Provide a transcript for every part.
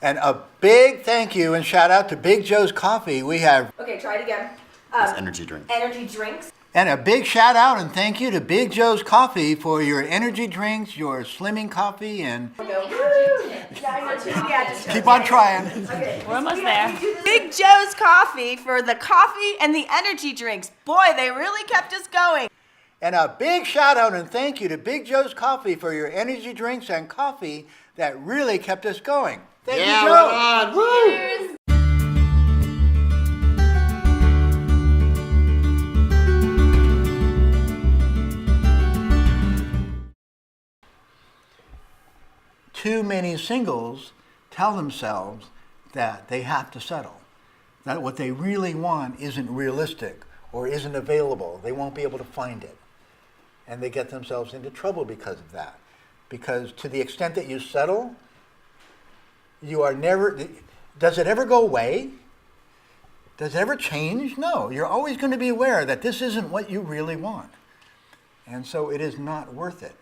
And a big thank you and shout out to Big Joe's Coffee. We have. Okay, try it again. It's energy drinks. Energy drinks. And a big shout out and thank you to Big Joe's Coffee for your energy drinks, your slimming coffee, and keep on trying. Okay. We're almost there. Big Joe's Coffee for the coffee and the energy drinks. Boy, they really kept us going. And a big shout out and thank you to Big Joe's Coffee for your energy drinks and coffee that really kept us going. Thank you, Joe. Right on. Woo! Cheers. Too many singles tell themselves that they have to settle, that what they really want isn't realistic or isn't available. They won't be able to find it. And they get themselves into trouble because of that. Because to the extent that you settle, you are never, does it ever go away? Does it ever change? No, you're always going to be aware that this isn't what you really want. And so it is not worth it.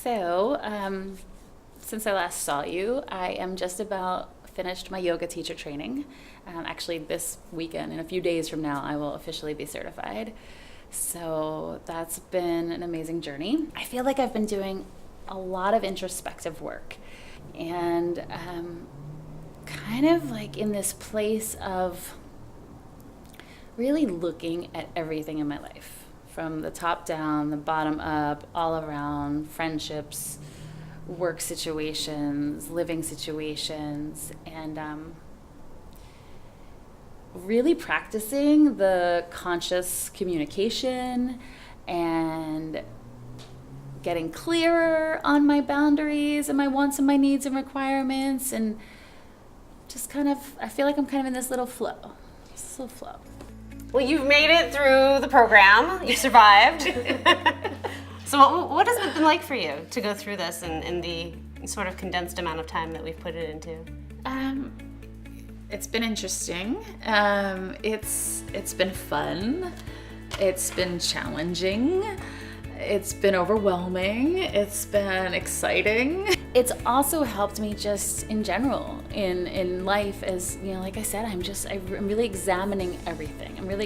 So, since I last saw you, I am just about finished my yoga teacher training. Actually, this weekend, in a few days from now, I will officially be certified. So that's been an amazing journey. I feel like I've been doing a lot of introspective work and kind of like in this place of really looking at everything in my life. From the top down, the bottom up, all around, friendships, work situations, living situations, and really practicing the conscious communication and getting clearer on my boundaries and my wants and my needs and requirements, and just kind of, I feel like I'm kind of in this little flow. Well, you've made it through the program. You survived. So what has it been like for you to go through this in the sort of condensed amount of time that we've put it into? It's been interesting. It's been fun. It's been challenging. It's been overwhelming. It's been exciting. It's also helped me just in general in life, as you know, like I said, I'm really examining everything. And I'm really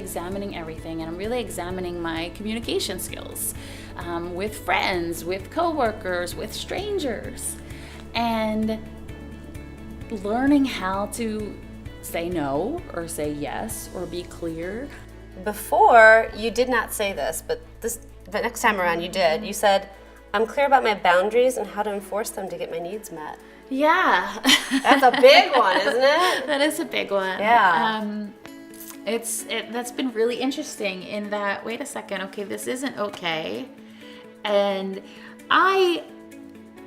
examining my communication skills with friends, with coworkers, with strangers, and learning how to say no or say yes or be clear. Before, you did not say this, but the next time around you did. You said, I'm clear about my boundaries and how to enforce them to get my needs met. Yeah. That's a big one, isn't it? That is a big one. Yeah. That's been really interesting in that, wait a second, okay, this isn't okay. And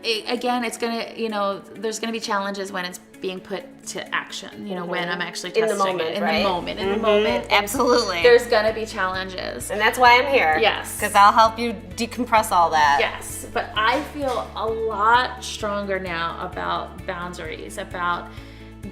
again, it's gonna, there's gonna be challenges when it's being put to action, when I'm actually testing in the moment, it. right? In the moment. Absolutely. There's gonna be challenges. And that's why I'm here. Yes. Because I'll help you decompress all that. Yes, but I feel a lot stronger now about boundaries, about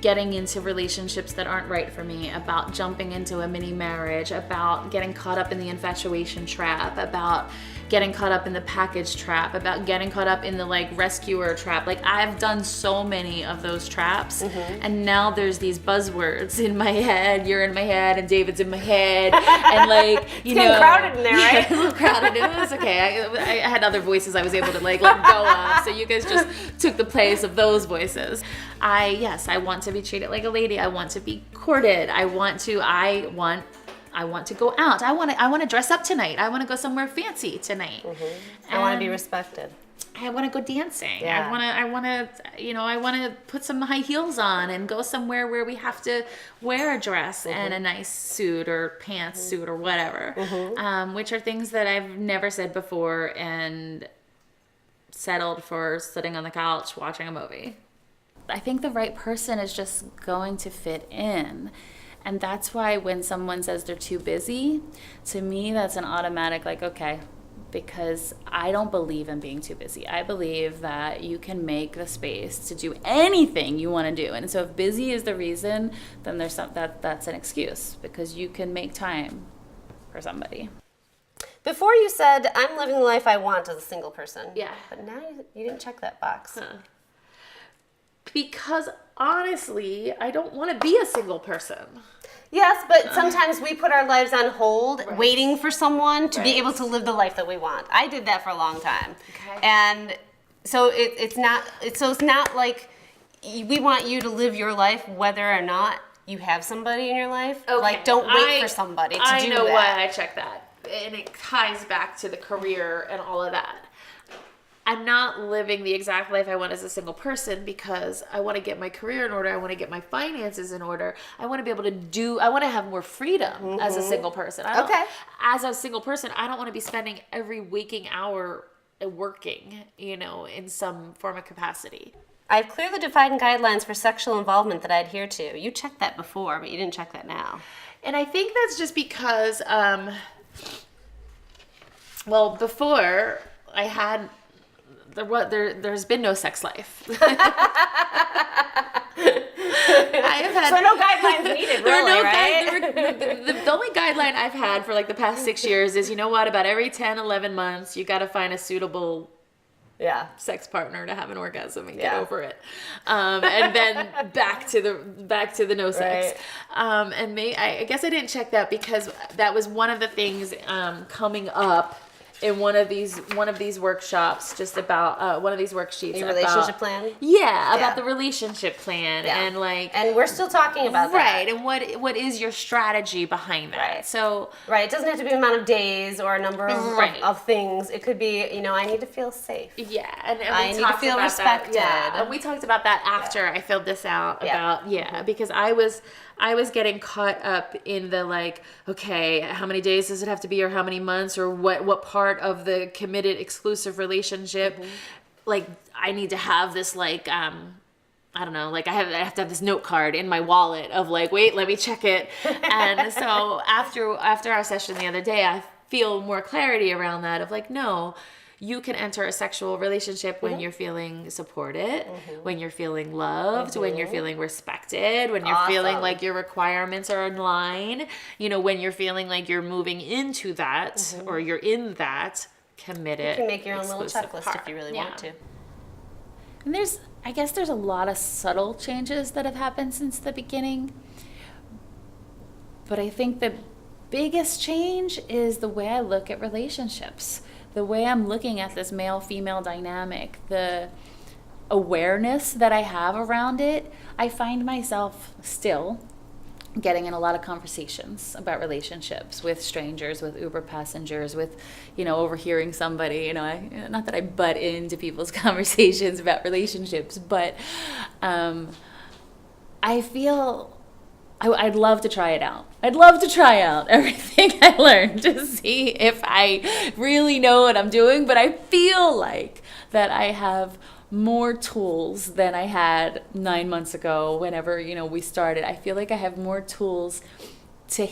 getting into relationships that aren't right for me, about jumping into a mini marriage, about getting caught up in the infatuation trap, about getting caught up in the package trap, about getting caught up in the rescuer trap. I've done so many of those traps, and now there's these buzzwords in my head. You're in my head, and David's in my head, and it's getting crowded in there, right? Yeah, a little crowded. It was okay. I had other voices I was able to let go of, so you guys just took the place of those voices. I want to be treated like a lady. I want to be courted. I want to go out. I want to dress up tonight. I want to go somewhere fancy tonight. I want to be respected. I want to go dancing. Yeah. I want to put some high heels on and go somewhere where we have to wear a dress and a nice suit or pants suit or whatever, which are things that I've never said before and settled for sitting on the couch watching a movie. I think the right person is just going to fit in. And that's why when someone says they're too busy, to me, that's an automatic, okay, because I don't believe in being too busy. I believe that you can make the space to do anything you want to do. And so if busy is the reason, then that's an excuse, because you can make time for somebody. Before you said, I'm living the life I want as a single person. Yeah. But now you didn't check that box. Because honestly, I don't want to be a single person. Yes, but sometimes we put our lives on hold, waiting for someone to be able to live the life that we want. I did that for a long time, and so it's not like we want you to live your life whether or not you have somebody in your life. Okay. Like, don't wait for somebody to do that. I know why I check that, and it ties back to the career and all of that. I'm not living the exact life I want as a single person because I want to get my career in order. I want to get my finances in order. I want to be able to I want to have more freedom as a single person. As a single person, I don't want to be spending every waking hour working, in some form of capacity. I've clearly defined guidelines for sexual involvement that I adhere to. You checked that before, but you didn't check that now. And I think that's just because, before I had... There's been no sex life. I have had, So no guidelines needed, really, right? The only guideline I've had for like the past 6 years is, about every 10, 11 months, you got to find a suitable sex partner to have an orgasm and get over it, and then back to the no sex. Right. I guess I didn't check that because that was one of the things coming up in one of these workshops, just about one of these worksheets. Your relationship plan? Yeah, about the relationship plan and and we're still talking about that. Right, and what is your strategy behind that? Right. So it doesn't have to be an amount of days or a number of things. It could be, I need to feel safe. Yeah, and I need to feel respected. And we talked about that after I filled this out because I was getting caught up in the okay, how many days does it have to be, or how many months, or what part of the committed exclusive relationship, I need to have this I don't know, I have to have this note card in my wallet of wait, let me check it. And so after our session the other day, I feel more clarity around that of no, you can enter a sexual relationship when you're feeling supported, when you're feeling loved, when you're feeling respected, when you're feeling like your requirements are in line, when you're feeling like you're moving into that or you're in that committed. You can make your own little checklist part. if you really want to. And I guess there's a lot of subtle changes that have happened since the beginning. But I think the biggest change is the way I look at relationships. The way I'm looking at this male-female dynamic, the awareness that I have around it. I find myself still getting in a lot of conversations about relationships with strangers, with Uber passengers, with, overhearing somebody, not that I butt into people's conversations about relationships, but I feel I'd love to try it out. I'd love to try out everything I learned to see if I really know what I'm doing, but I feel like that I have more tools than I had 9 months ago whenever, we started. I feel like I have more tools to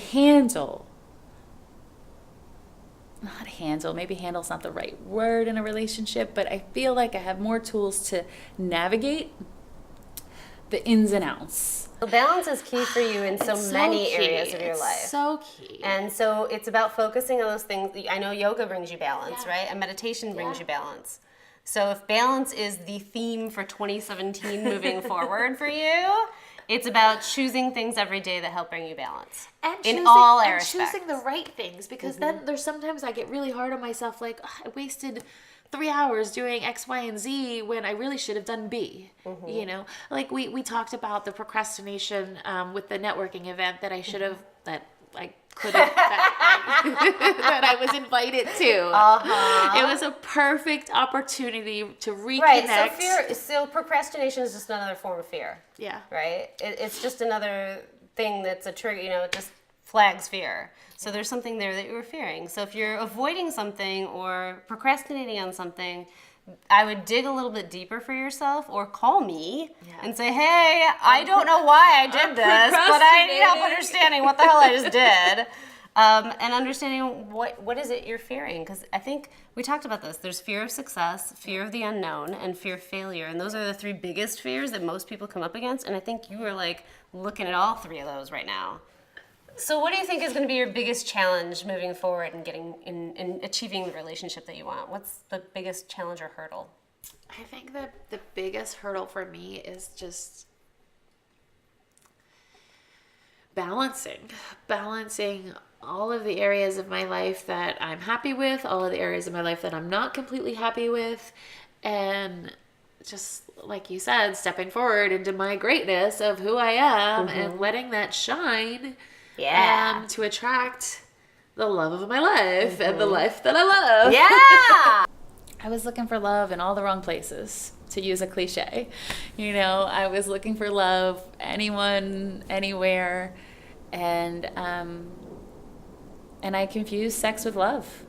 maybe handle's not the right word in a relationship, but I feel like I have more tools to navigate the ins and outs. Balance is key for you in so many areas of your life. So key. And so it's about focusing on those things. I know yoga brings you balance, right? And meditation brings you balance. So if balance is the theme for 2017 moving forward for you, it's about choosing things every day that help bring you balance. And in all and areas. Choosing the right things, because then there's sometimes I get really hard on myself, I wasted 3 hours doing X, Y, and Z when I really should have done B. We talked about the procrastination with the networking event that I should have, that I couldn't, that I was invited to. It was a perfect opportunity to reconnect. Right, so procrastination is just another form of fear. Yeah. Right? It's just another thing that's a trigger, it just flags fear. So there's something there that you were fearing. So if you're avoiding something or procrastinating on something, I would dig a little bit deeper for yourself, or call me and say, hey, I don't know why I did this, but I need help understanding what the hell I just did. And understanding what is it you're fearing. Because I think We talked about this. There's fear of success, fear of the unknown, and fear of failure. And those are the three biggest fears that most people come up against. And I think you are like looking at all three of those right now. So what do you think is going to be your biggest challenge moving forward and getting in achieving the relationship that you want? What's the biggest challenge or hurdle? I think that the biggest hurdle for me is just balancing all of the areas of my life that I'm happy with, all of the areas of my life that I'm not completely happy with, and just like you said, stepping forward into my greatness of who I am and letting that shine to attract the love of my life and the life that I love. Yeah! I was looking for love in all the wrong places, to use a cliche. You know, I was looking for love, anyone, anywhere, and I confused sex with love.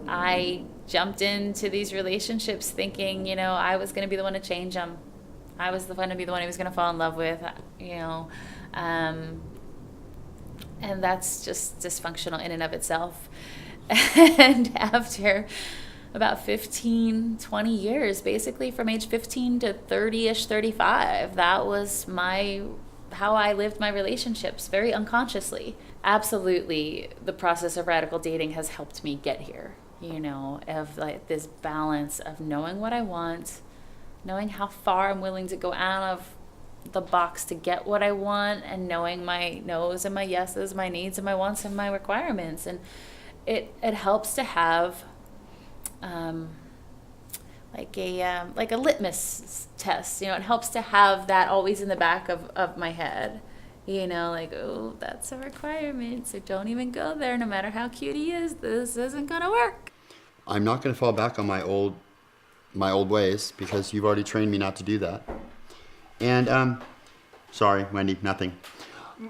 I jumped into these relationships thinking, you know, I was going to be the one to change them. I was the one to be the one he was going to fall in love with, you know. And that's just dysfunctional in and of itself. And after about 15, 20 years, basically from age 15 to 30-ish, 35, that was how I lived my relationships, very unconsciously. Absolutely, the process of radical dating has helped me get here, you know, of like this balance of knowing what I want, knowing how far I'm willing to go out of the box to get what I want, and knowing my no's and my yeses, my needs and my wants and my requirements. And it helps to have like a litmus test, you know. It helps to have that always in the back of my head, you know, like, oh, that's a requirement, so don't even go there. No matter how cute he is, this isn't gonna work. I'm not going to fall back on my old ways because you've already trained me not to do that. And sorry, Wendy, nothing.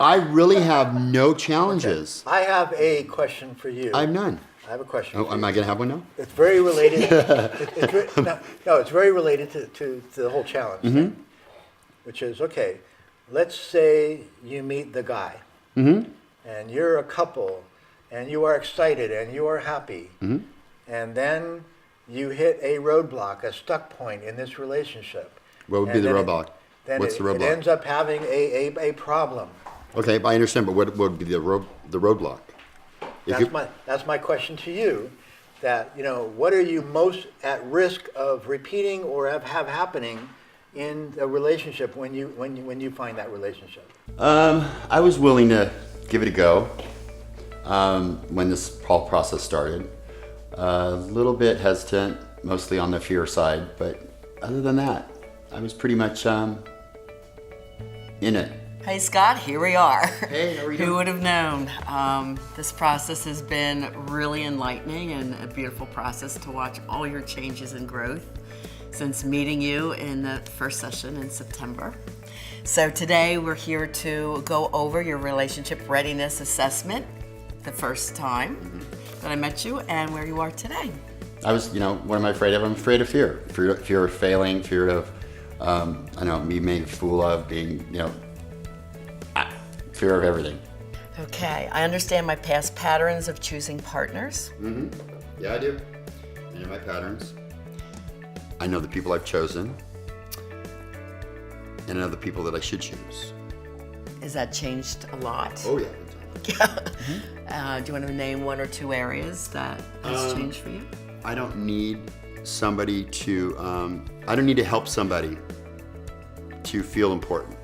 I really have no challenges. I have a question for you. I have none. I have a question. Oh, for am you. I going to have one now? It's very related. It's very related to the whole challenge, thing, which is, okay, let's say you meet the guy, and you're a couple, and you are excited, and you are happy, and then you hit a roadblock, a stuck point in this relationship. What would be the roadblock? What's the roadblock? It ends up having a problem. Okay, I understand, but what would be the roadblock? That's my question to you. That, you know, what are you most at risk of repeating or have happening in a relationship when you find that relationship? I was willing to give it a go when this whole process started. A little bit hesitant, mostly on the fear side, but other than that, I was pretty much in it. Hey Scott, here we are. Hey, how are you doing? Who would have known? This process has been really enlightening and a beautiful process to watch all your changes and growth since meeting you in the first session in September. So today we're here to go over your relationship readiness assessment, the first time that I met you, and where you are today. I was, what am I afraid of? I'm afraid of fear. Fear of failing, fear of, me being a fool of, being, fear of everything. Okay, I understand my past patterns of choosing partners. Yeah, I do. I know my patterns. I know the people I've chosen. And I know the people that I should choose. Has that changed a lot? Oh, yeah. Do you want to name one or two areas that has changed for you? I don't need somebody to, I don't need to help somebody to feel important.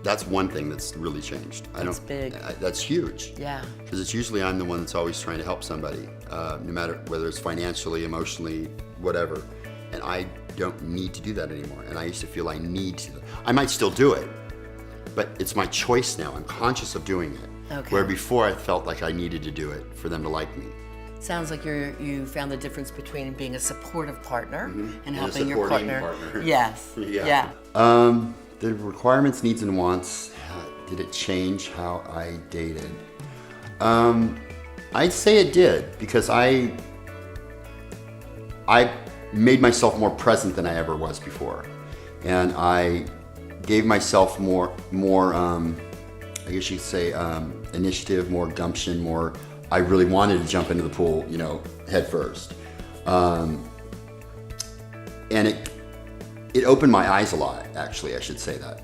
That's one thing that's really changed. That's big. That's huge. Yeah. Because it's usually I'm the one that's always trying to help somebody, no matter whether it's financially, emotionally, whatever. And I don't need to do that anymore. And I used to feel I need to. I might still do it, but it's my choice now. I'm conscious of doing it. Okay. Where before I felt like I needed to do it for them to like me. Sounds like you found the difference between being a supportive partner and a helping your supporting partner. Yes. Yeah. The requirements, needs, and wants, did it change how I dated? I'd say it did, because I made myself more present than I ever was before. And I gave myself more I guess you could say, initiative, more gumption, more I really wanted to jump into the pool, you know, head first. And it opened my eyes a lot, actually, I should say that.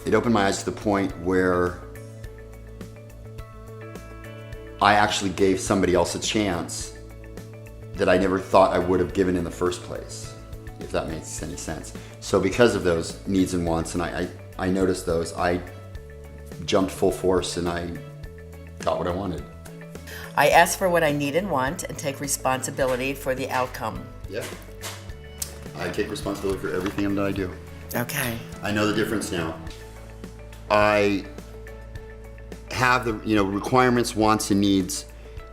It opened my eyes to the point where I actually gave somebody else a chance that I never thought I would have given in the first place, if that makes any sense. So because of those needs and wants, and I noticed those, I jumped full force and I got what I wanted. I ask for what I need and want and take responsibility for the outcome. Yeah. I take responsibility for everything that I do. Okay. I know the difference now. I have the, you know, requirements, wants, and needs,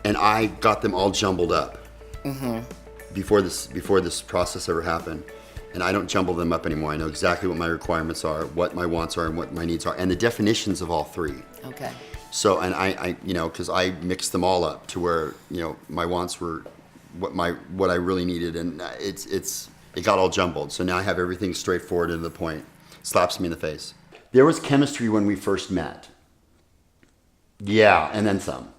and I got them all jumbled up before this process ever happened. And I don't jumble them up anymore. I know exactly what my requirements are, what my wants are, and what my needs are, and the definitions of all three. Okay. So, and I you know, because I mixed them all up to where, you know, my wants were what I really needed, and it got all jumbled. So now I have everything straightforward and to the point. Slaps me in the face. There was chemistry when we first met. Yeah, and then some.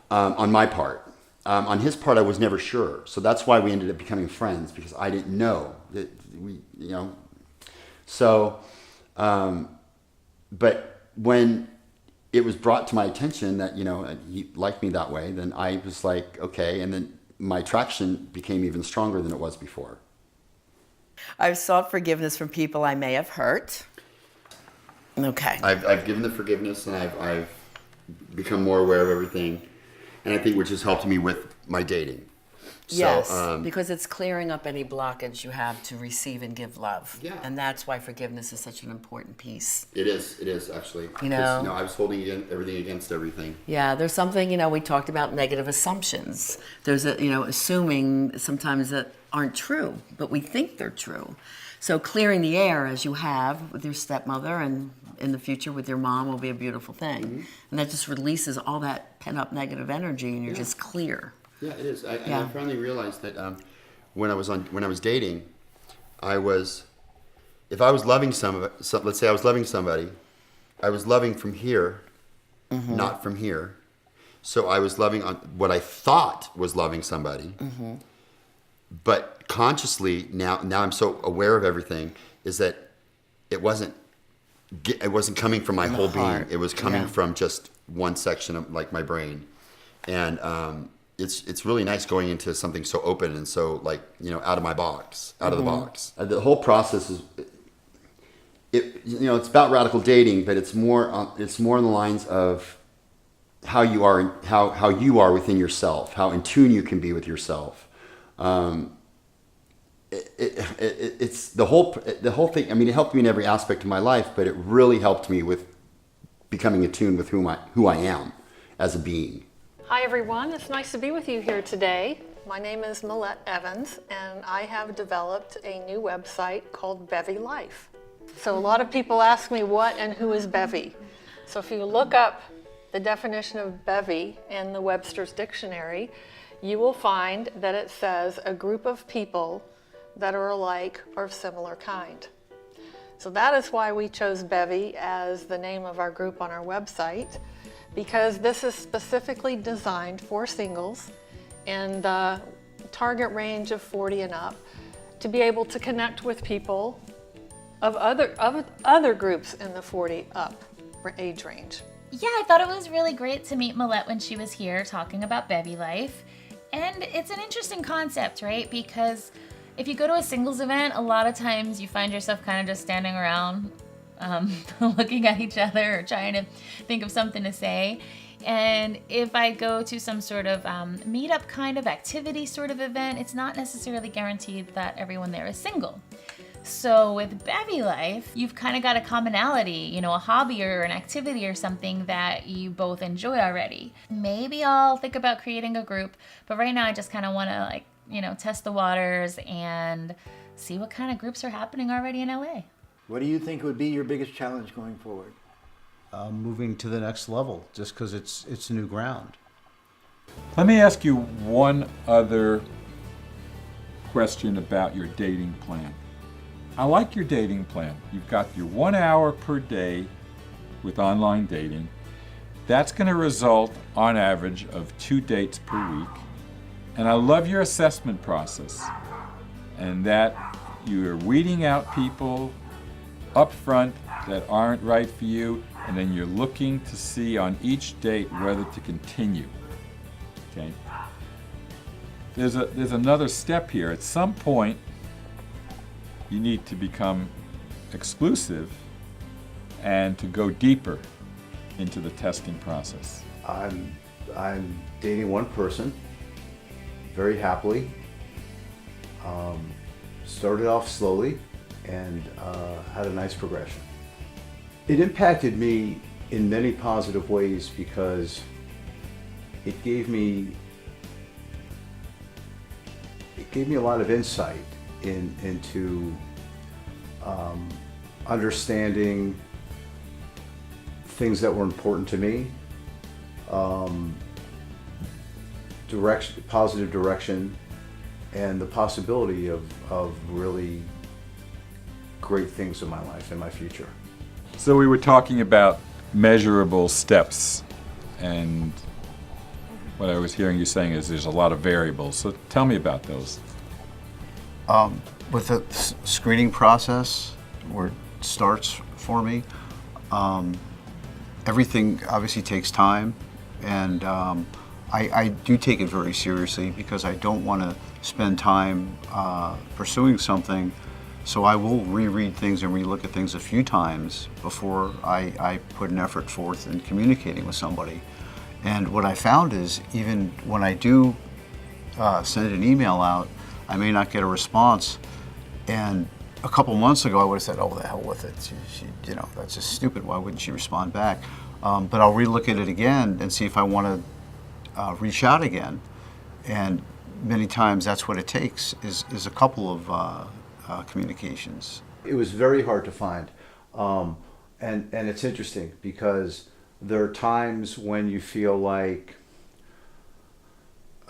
On my part. On his part, I was never sure. So that's why we ended up becoming friends, because I didn't know that we, you know. So, but when it was brought to my attention that, you know, he liked me that way, then I was like, okay. And then my attraction became even stronger than it was before. I've sought forgiveness from people I may have hurt. Okay. I've given the forgiveness, and I've become more aware of everything, and I think which has helped me with my dating. Yes, So, because it's clearing up any blockage you have to receive and give love. Yeah. And that's why forgiveness is such an important piece. It is actually. You know? 'Cause, I was holding everything against everything. Yeah, there's something, you know, we talked about negative assumptions. There's a, you know, assuming sometimes that aren't true, but we think they're true. So clearing the air as you have with your stepmother and in the future with your mom will be a beautiful thing. Mm-hmm. And that just releases all that pent up negative energy and you're just clear. Yeah, it is. And Yeah. I finally realized that when I was dating, if I was loving let's say I was loving somebody, I was loving from here, not from here. So I was loving on what I thought was loving somebody, but consciously now I'm so aware of everything, is that it wasn't coming from my whole being. heart. It was coming Yeah. from just one section of like my brain, and it's really nice going into something so open and so like, you know, out of my box, out of the box. The whole process is, it's about radical dating, but it's more on the lines of how you are, how you are within yourself, how in tune you can be with yourself. It's the whole thing. I mean, it helped me in every aspect of my life, but it really helped me with becoming attuned with who I am as a being. Hi everyone, it's nice to be with you here today. My name is Millette Evans and I have developed a new website called Bevy Life. So a lot of people ask me what and who is Bevy. So if you look up the definition of Bevy in the Webster's Dictionary, you will find that it says a group of people that are alike or of similar kind. So that is why we chose Bevy as the name of our group on our website, because this is specifically designed for singles in the target range of 40 and up to be able to connect with people of other groups in the 40 up age range. Yeah, I thought it was really great to meet Millette when she was here talking about Bevy Life. And it's an interesting concept, right? Because if you go to a singles event, a lot of times you find yourself kind of just standing around looking at each other or trying to think of something to say. And if I go to some sort of meetup kind of activity sort of event, it's not necessarily guaranteed that everyone there is single. So with Bevy Life, you've kind of got a commonality, a hobby or an activity or something that you both enjoy already. Maybe I'll think about creating a group, but right now I just kind of want to test the waters and see what kind of groups are happening already in LA. What do you think would be your biggest challenge going forward? Moving to the next level, just because it's new ground. Let me ask you one other question about your dating plan. I like your dating plan. You've got your 1 hour per day with online dating. That's going to result on average of 2 dates per week. And I love your assessment process, and that you're weeding out people up front that aren't right for you, and then you're looking to see on each date whether to continue. Okay? There's another step here. At some point, you need to become exclusive and to go deeper into the testing process. I'm dating one person, very happily. Started off slowly and had a nice progression. It impacted me in many positive ways because it gave me a lot of insight into understanding things that were important to me, positive direction, and the possibility of really great things in my life and my future. So we were talking about measurable steps, and what I was hearing you saying is there's a lot of variables. So tell me about those. With the screening process, where it starts for me, everything obviously takes time, and I do take it very seriously because I don't want to spend time pursuing something. So I will reread things and relook at things a few times before I put an effort forth in communicating with somebody. And what I found is even when I do send an email out, I may not get a response. And a couple months ago, I would have said, "Oh, the hell with it. She, that's just stupid. Why wouldn't she respond back?" But I'll relook at it again and see if I want to reach out again. And many times, that's what it takes is a couple of communications. It was very hard to find, and it's interesting because there are times when you feel like,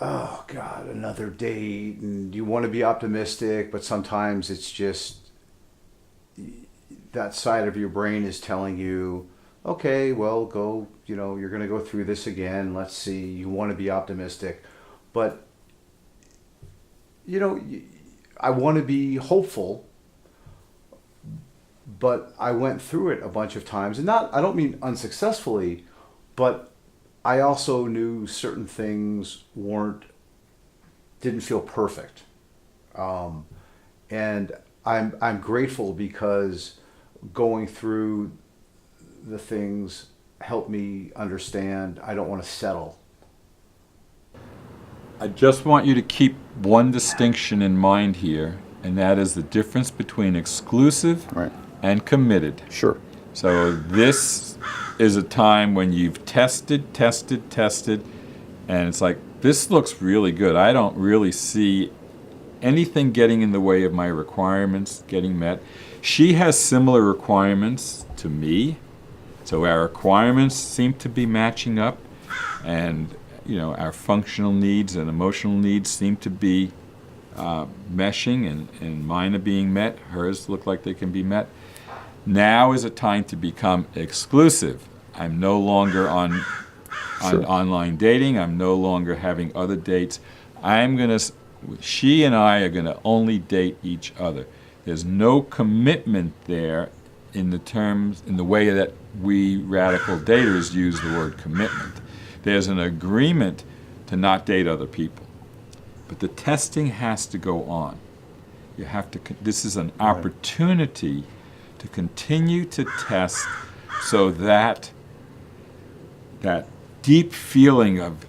oh God, another date, and you want to be optimistic, but sometimes it's just that side of your brain is telling you, okay, well, go, you're going to go through this again. Let's see. You want to be optimistic, but I want to be hopeful, but I went through it a bunch of times, and I don't mean unsuccessfully, but I also knew certain things didn't feel perfect, and I'm grateful because going through the things helped me understand I don't want to settle. I just want you to keep one distinction in mind here, and that is the difference between exclusive and committed. Sure. So this is a time when you've tested, and it's like, this looks really good. I don't really see anything getting in the way of my requirements getting met. She has similar requirements to me, so our requirements seem to be matching up, and our functional needs and emotional needs seem to be meshing, and mine are being met. Hers look like they can be met. Now is a time to become exclusive. I'm no longer on online dating. I'm no longer having other dates. She and I are gonna only date each other. There's no commitment there in the way that we radical daters use the word commitment. There's an agreement to not date other people, but the testing has to go on. You have to. This is an opportunity to continue to test, so that deep feeling of,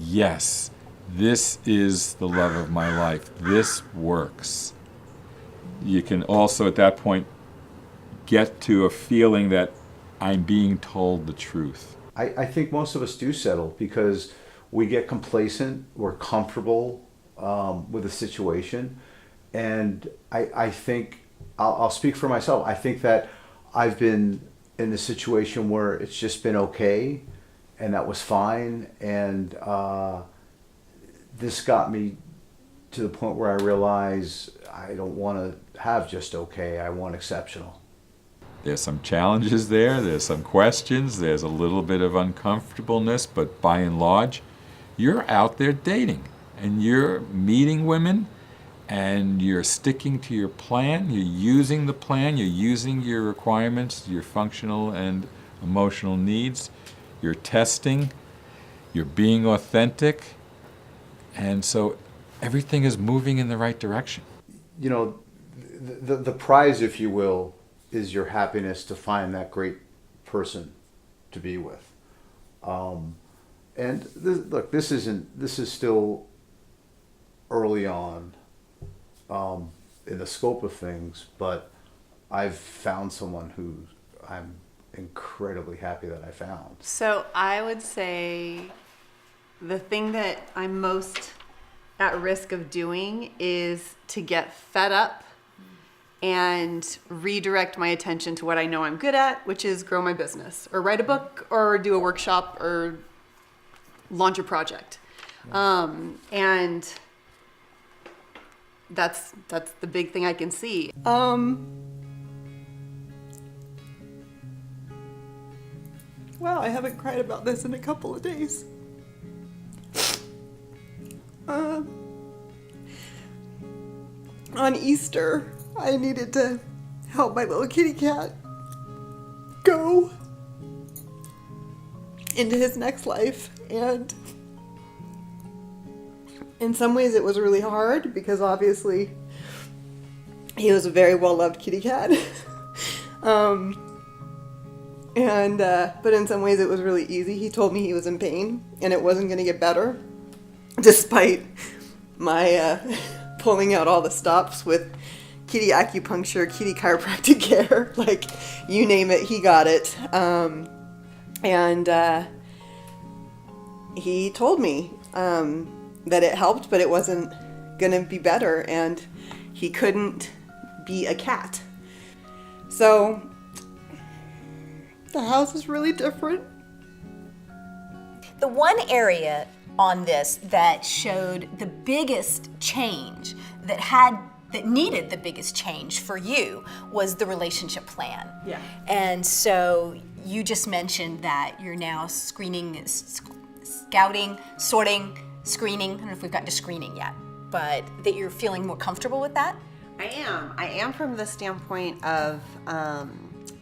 yes, this is the love of my life. This works. You can also, at that point, get to a feeling that I'm being told the truth. I think most of us do settle because we get complacent, we're comfortable with the situation, and I think, I'll speak for myself, I think that I've been in a situation where it's just been okay, and that was fine, and this got me to the point where I realize I don't want to have just okay, I want exceptional. There's some challenges there, there's some questions, there's a little bit of uncomfortableness, but by and large, you're out there dating and you're meeting women and you're sticking to your plan, you're using the plan, you're using your requirements, your functional and emotional needs, you're testing, you're being authentic, and so everything is moving in the right direction. You know, the prize, if you will, is your happiness to find that great person to be with. And look, this is still early on in the scope of things, but I've found someone who I'm incredibly happy that I found. So I would say the thing that I'm most at risk of doing is to get fed up and redirect my attention to what I know I'm good at, which is grow my business or write a book or do a workshop or launch a project. And that's the big thing I can see. Wow, I haven't cried about this in a couple of days. On Easter, I needed to help my little kitty cat go into his next life, and in some ways it was really hard because obviously he was a very well-loved kitty cat. But in some ways it was really easy. He told me he was in pain and it wasn't going to get better, despite my pulling out all the stops with kitty acupuncture, kitty chiropractic care, like you name it, he got it. He told me that it helped, but it wasn't going to be better, and he couldn't be a cat. So the house is really different. The one area on this that showed the biggest change, that needed the biggest change for you, was the relationship plan. Yeah. And so you just mentioned that you're now screening, scouting, sorting, screening. I don't know if we've gotten to screening yet, but that you're feeling more comfortable with that? I am from the standpoint of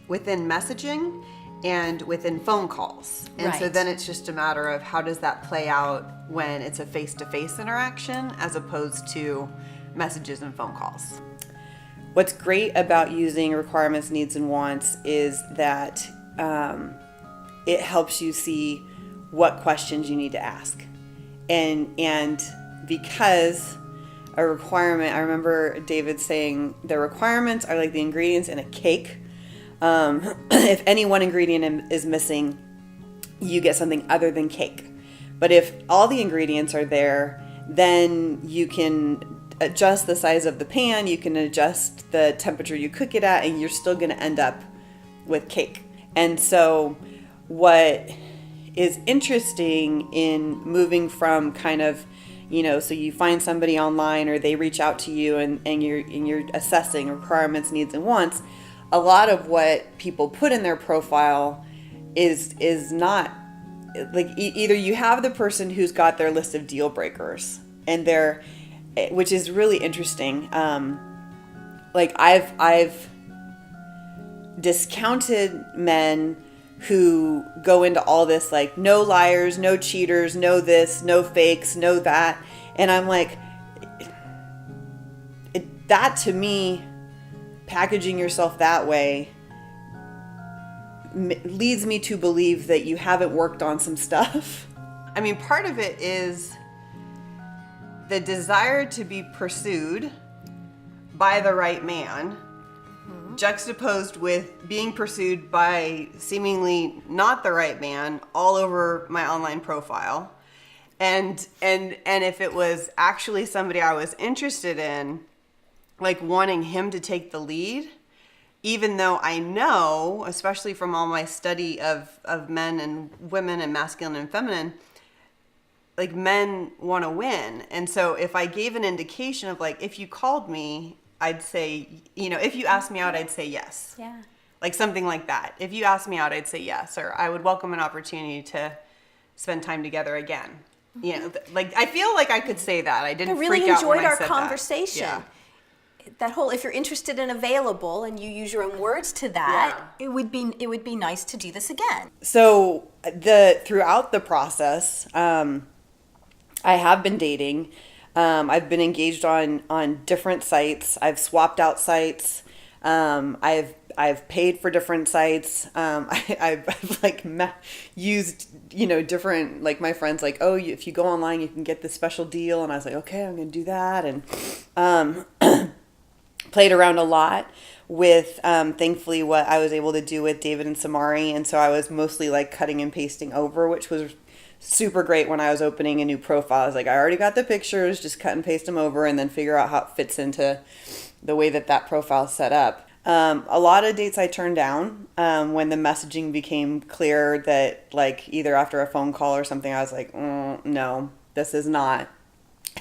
within messaging and within phone calls. And so Right. then it's just a matter of how does that play out when it's a face-to-face interaction as opposed to messages and phone calls. What's great about using requirements, needs, and wants is that it helps you see what questions you need to ask. And because a requirement, I remember David saying the requirements are like the ingredients in a cake. If any one ingredient is missing, you get something other than cake. But if all the ingredients are there, then you can adjust the size of the pan, you can adjust the temperature you cook it at, and you're still going to end up with cake. And so what is interesting in moving from kind of, so you find somebody online or they reach out to you and you're assessing requirements, needs, and wants, a lot of what people put in their profile is not like either you have the person who's got their list of deal breakers and which is really interesting. Like I've discounted men who go into all this like no liars, no cheaters, no this, no fakes, no that, and I'm like, that to me, packaging yourself that way leads me to believe that you haven't worked on some stuff. I mean, part of it is the desire to be pursued by the right man, juxtaposed with being pursued by seemingly not the right man all over my online profile. And if it was actually somebody I was interested in, like wanting him to take the lead, even though I know, especially from all my study of men and women and masculine and feminine, like men want to win. And so if I gave an indication of like, if you called me, I'd say, if you asked me out, I'd say yes. Yeah. like something like that. If you asked me out, I'd say yes, or I would welcome an opportunity to spend time together again. You know, like I feel like I could say that. I didn't I really freak out enjoyed when I our said conversation. That. That whole, if you're interested and available, and you use your own words to that, it would be nice to do this again. So throughout the process, I have been dating. I've been engaged on different sites. I've swapped out sites. I've paid for different sites. I've like used, different, like my friends like, oh, if you go online, you can get this special deal. And I was like, okay, I'm going to do that. And, played around a lot with, thankfully what I was able to do with David and Samari. And so I was mostly like cutting and pasting over, which was super great when I was opening a new profile. I was like, I already got the pictures, just cut and paste them over and then figure out how it fits into the way that profile is set up. A lot of dates I turned down when the messaging became clear that like either after a phone call or something, I was like, no, this is not.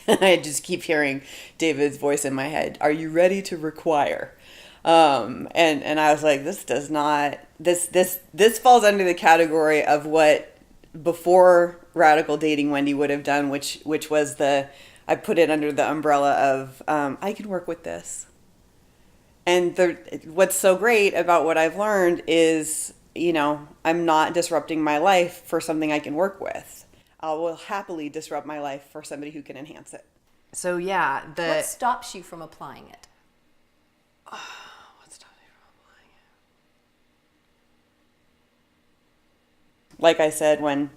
I just keep hearing David's voice in my head. Are you ready to require? And I was like, this does not, this falls under the category of what before radical dating Wendy would have done, which was I put it under the umbrella of, I can work with this. And what's so great about what I've learned is, I'm not disrupting my life for something I can work with. I will happily disrupt my life for somebody who can enhance it. So yeah, What stops you from applying it? What stops me from applying it? Like I said, when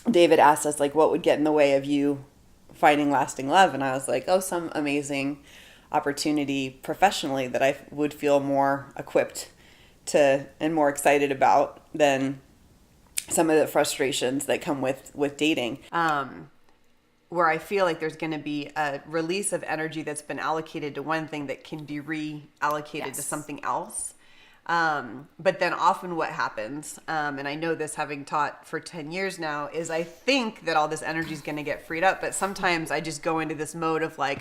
David asked us, like, what would get in the way of you finding lasting love? And I was like, some amazing opportunity professionally that I would feel more equipped to and more excited about than some of the frustrations that come with dating. Where I feel like there's going to be a release of energy that's been allocated to one thing that can be reallocated to something else. But then often what happens, and I know this having taught for 10 years now, is I think that all this energy is going to get freed up, but sometimes I just go into this mode of like,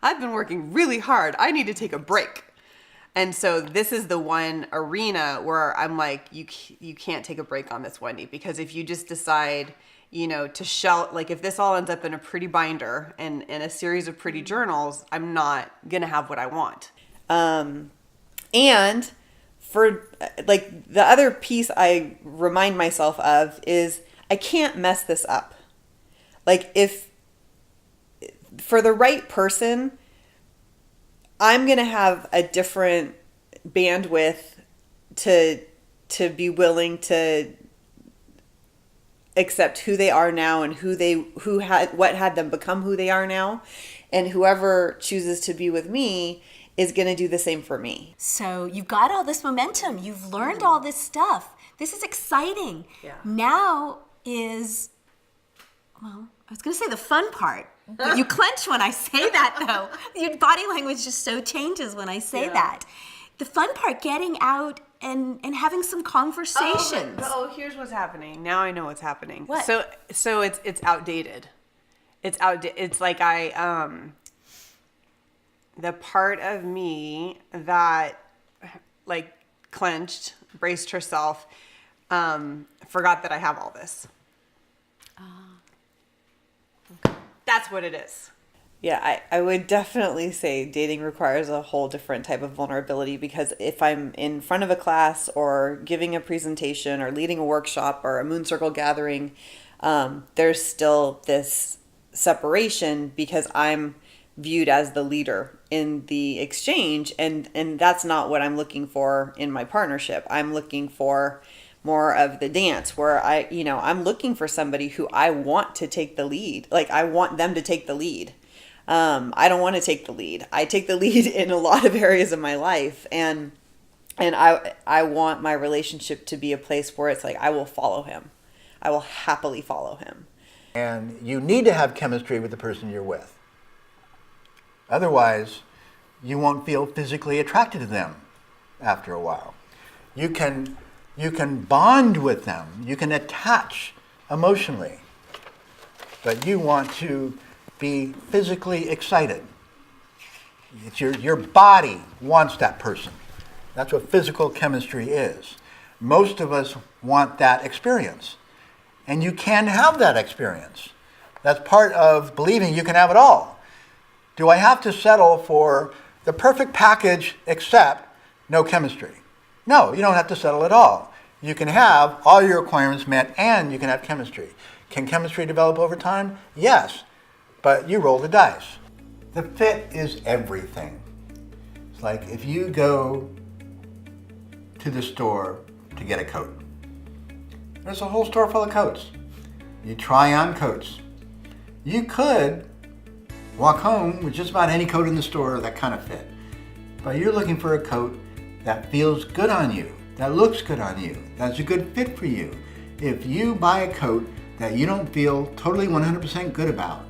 I've been working really hard. I need to take a break. And so this is the one arena where I'm like, you can't take a break on this, Wendy, because if you just decide, to like if this all ends up in a pretty binder and a series of pretty journals, I'm not going to have what I want. And for like the other piece I remind myself of is I can't mess this up. Like if for the right person, I'm going to have a different bandwidth to be willing to accept who they are now and what had them become who they are now. And whoever chooses to be with me is going to do the same for me. So you've got all this momentum. You've learned all this stuff. This is exciting. Yeah. Now is, well, I was going to say the fun part. But you clench when I say that, though. Your body language just so changes when I say that. The fun part, getting out and having some conversations. Here's what's happening. Now I know what's happening. What? So it's outdated. It's outdated. It's like the part of me that like clenched, braced herself, forgot that I have all this. That's what it is. Yeah, I would definitely say dating requires a whole different type of vulnerability, because if I'm in front of a class or giving a presentation or leading a workshop or a Moon Circle gathering, there's still this separation because I'm viewed as the leader in the exchange, and that's not what I'm looking for in my partnership. I'm looking for more of the dance where I'm looking for somebody who I want to take the lead. Like I want them to take the lead. I don't want to take the lead. I take the lead in a lot of areas of my life, and I want my relationship to be a place where it's like I will follow him. I will happily follow him. And you need to have chemistry with the person you're with. Otherwise, you won't feel physically attracted to them after a while. You can bond with them. You can attach emotionally. But you want to be physically excited. It's your body wants that person. That's what physical chemistry is. Most of us want that experience. And you can have that experience. That's part of believing you can have it all. Do I have to settle for the perfect package except no chemistry? No, you don't have to settle at all. You can have all your requirements met and you can have chemistry. Can chemistry develop over time? Yes, but you roll the dice. The fit is everything. It's like if you go to the store to get a coat. There's a whole store full of coats. You try on coats. You could walk home with just about any coat in the store that kind of fit. But you're looking for a coat that feels good on you, that looks good on you, that's a good fit for you. If you buy a coat that you don't feel totally 100% good about,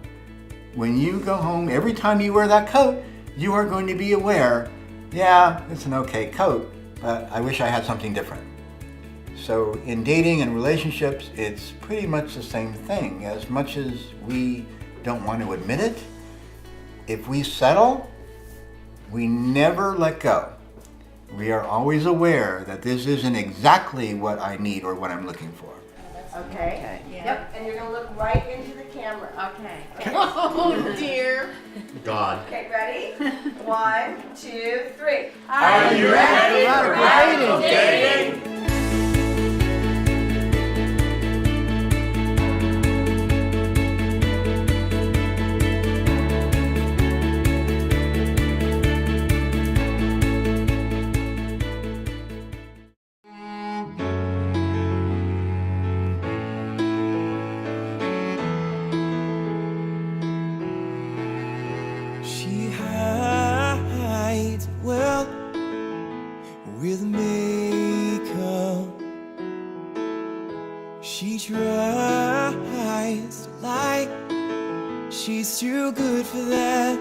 when you go home, every time you wear that coat, you are going to be aware, yeah, it's an okay coat, but I wish I had something different. So in dating and relationships, it's pretty much the same thing. As much as we don't want to admit it, if we settle, we never let go. We are always aware that this isn't exactly what I need or what I'm looking for. Okay. Yep. And you're gonna look right into the camera. Okay. Oh dear. God. Okay, ready? 1, 2, 3. Are you ready for dating? She hides well with makeup. She tries to lie. She's too good for that.